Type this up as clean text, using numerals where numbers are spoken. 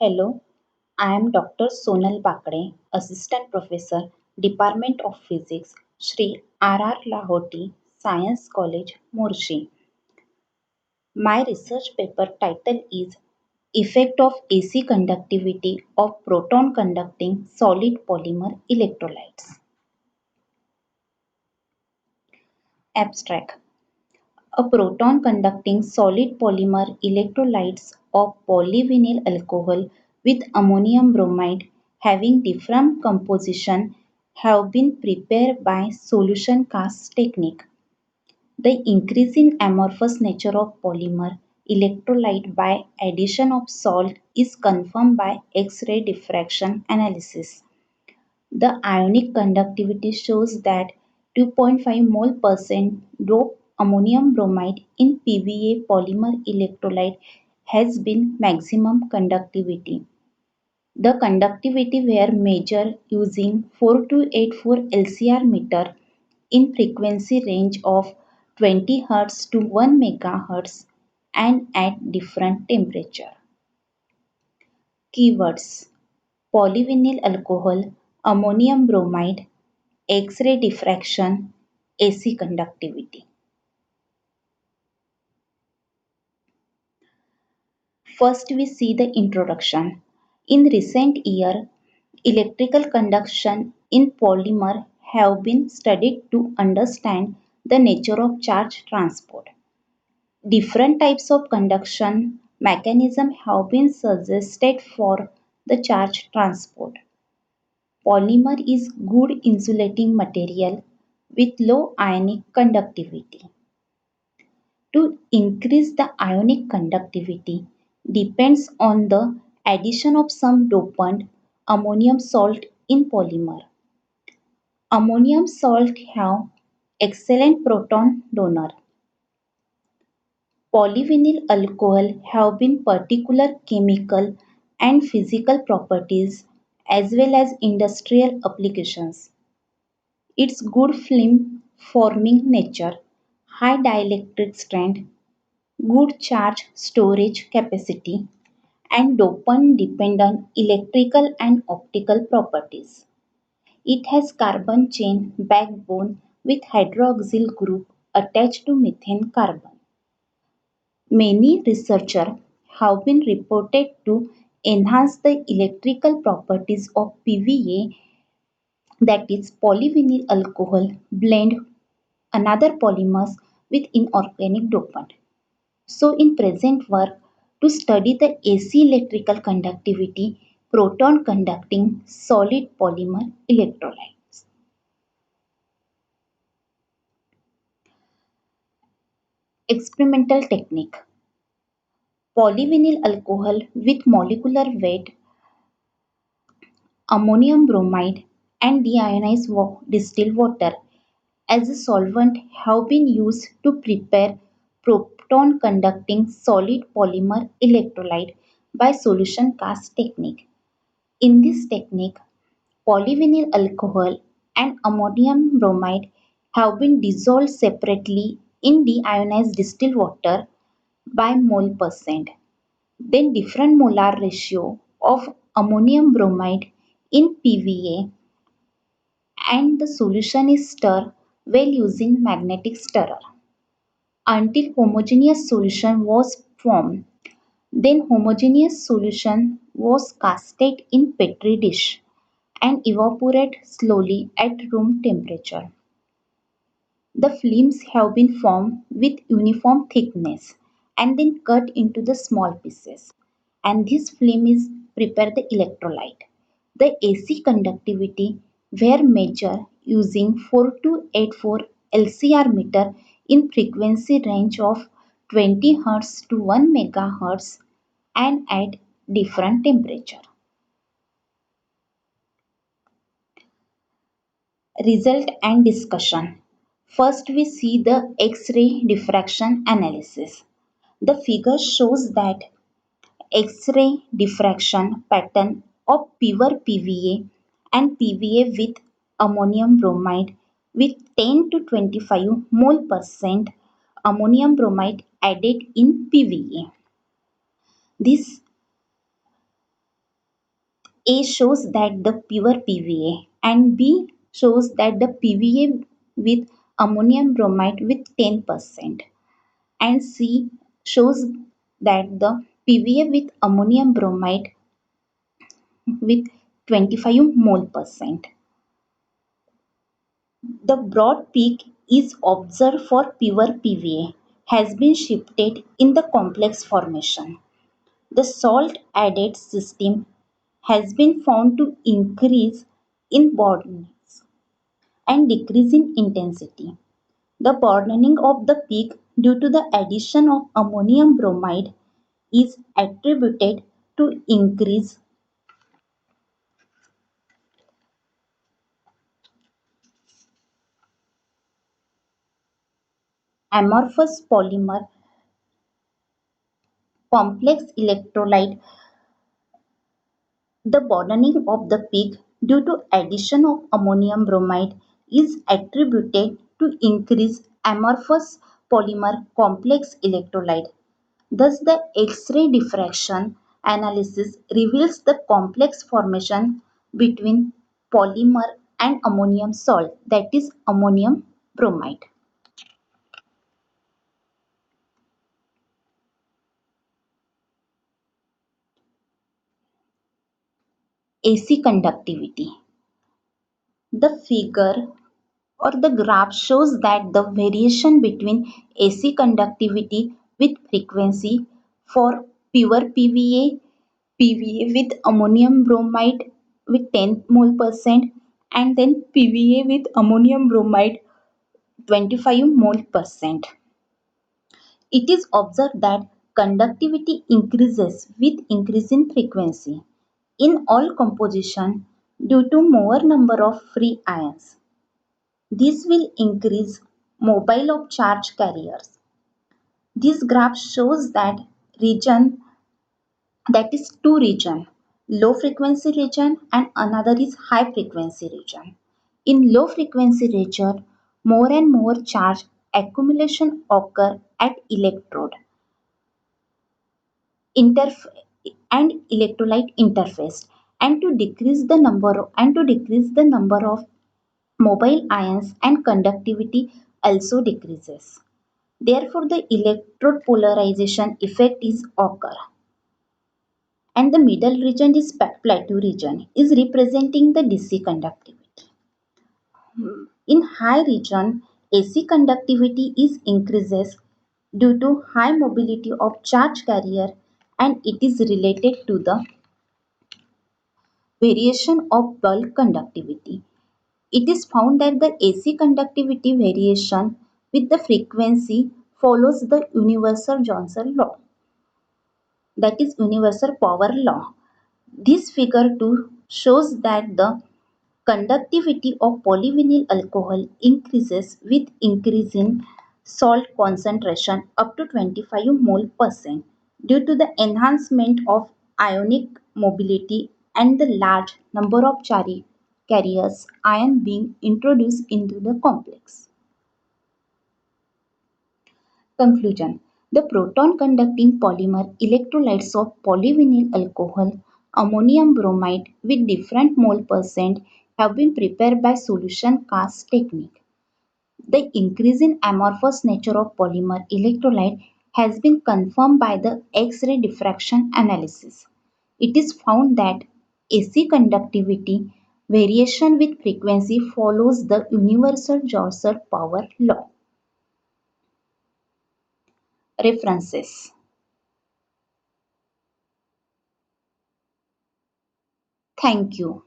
Hello, I am Dr. Sonal Bakde, Assistant Professor, Department of Physics, Shri R. R. Lahoti, Science College, Morshi. My research paper title is Effect of AC Conductivity of Proton Conducting Solid Polymer Electrolytes. Abstract. A proton conducting solid polymer electrolytes of polyvinyl alcohol with ammonium bromide having different composition have been prepared by solution cast technique. The increasing amorphous nature of polymer electrolyte by addition of salt is confirmed by X-ray diffraction analysis. The ionic conductivity shows that 2.5 mole% doped ammonium bromide in PVA polymer electrolyte has been maximum conductivity. The conductivity were measured using 4284 LCR meter in frequency range of 20 Hz to 1 MHz and at different temperature. Keywords: polyvinyl alcohol, ammonium bromide, X-ray diffraction, AC conductivity. First we see the introduction. In recent year, electrical conduction in polymer have been studied to understand the nature of charge transport. Different types of conduction mechanism have been suggested for the charge transport. Polymer is good insulating material with low ionic conductivity. To increase the ionic conductivity depends on the addition of some dopant ammonium salt in polymer. Ammonium salt have excellent proton donor. Polyvinyl alcohol have been particular chemical and physical properties as well as industrial applications. Its good film forming nature, high dielectric strength, good charge storage capacity, and dopant dependent electrical and optical properties. It has carbon chain backbone with hydroxyl group attached to methane carbon. Many researchers have been reported to enhance the electrical properties of PVA, that is polyvinyl alcohol blend another polymers with inorganic dopant. So in present work, to study the AC electrical conductivity, proton conducting solid polymer electrolytes. Experimental technique. Polyvinyl alcohol with molecular weight ammonium bromide and deionized distilled water as a solvent have been used to prepare proton conducting solid polymer electrolyte by solution cast technique. In this technique, polyvinyl alcohol and ammonium bromide have been dissolved separately in deionized distilled water by mole%. Then different molar ratio of ammonium bromide in PVA and the solution is stirred well using magnetic stirrer until homogeneous solution was formed. Then homogeneous solution was casted in petri dish and evaporate slowly at room temperature. The films have been formed with uniform thickness and then cut into the small pieces. And this film is prepare the electrolyte. The AC conductivity were measured using 4284 LCR meter in frequency range of 20 Hz to 1 MHz and at different temperature. Result and discussion. First we see the X-ray diffraction analysis. The figure shows that X-ray diffraction pattern of pure PVA and PVA with ammonium bromide with 10 to 25 mole% ammonium bromide added in PVA. This A shows that the pure PVA and B shows that the PVA with ammonium bromide with 10% and C shows that the PVA with ammonium bromide with 25 mole percent. The broad peak is observed for pure PVA has been shifted in the complex formation. The salt added system has been found to increase in borders and decrease in intensity. The broadening of the peak due to the addition of ammonium bromide is attributed to increase amorphous polymer complex electrolyte. The broadening of the peak due to addition of ammonium bromide is attributed to increased amorphous polymer complex electrolyte. Thus, the X-ray diffraction analysis reveals the complex formation between polymer and ammonium salt, that is ammonium bromide. AC conductivity. The figure or the graph shows that the variation between AC conductivity with frequency for pure PVA, PVA with ammonium bromide with 10 mole percent, and then PVA with ammonium bromide 25 mole percent. It is observed that conductivity increases with increase in frequency in all composition due to more number of free ions. This will increase mobile of charge carriers. This graph shows that region, that is two region, low frequency region and another is high frequency region. In low frequency region, more and more charge accumulation occur at electrode interf- and electrolyte interface and to decrease the number of mobile ions and conductivity also decreases. Therefore, the electrode polarization effect is occur and the middle region is plateau region is representing the DC conductivity. In high region, AC conductivity is increases due to high mobility of charge carrier and it is related to the variation of bulk conductivity. It is found that the AC conductivity variation with the frequency follows the universal Johnson law, that is universal power law. This figure 2 shows that the conductivity of polyvinyl alcohol increases with increase in salt concentration up to 25 mole percent due to the enhancement of ionic mobility and the large number of carriers ion being introduced into the complex. Conclusion. The proton conducting polymer electrolytes of polyvinyl alcohol, ammonium bromide with different mole percent have been prepared by solution cast technique. The increase in amorphous nature of polymer electrolyte has been confirmed by the X-ray diffraction analysis. It is found that AC conductivity variation with frequency follows the universal Joule power law. References. Thank you.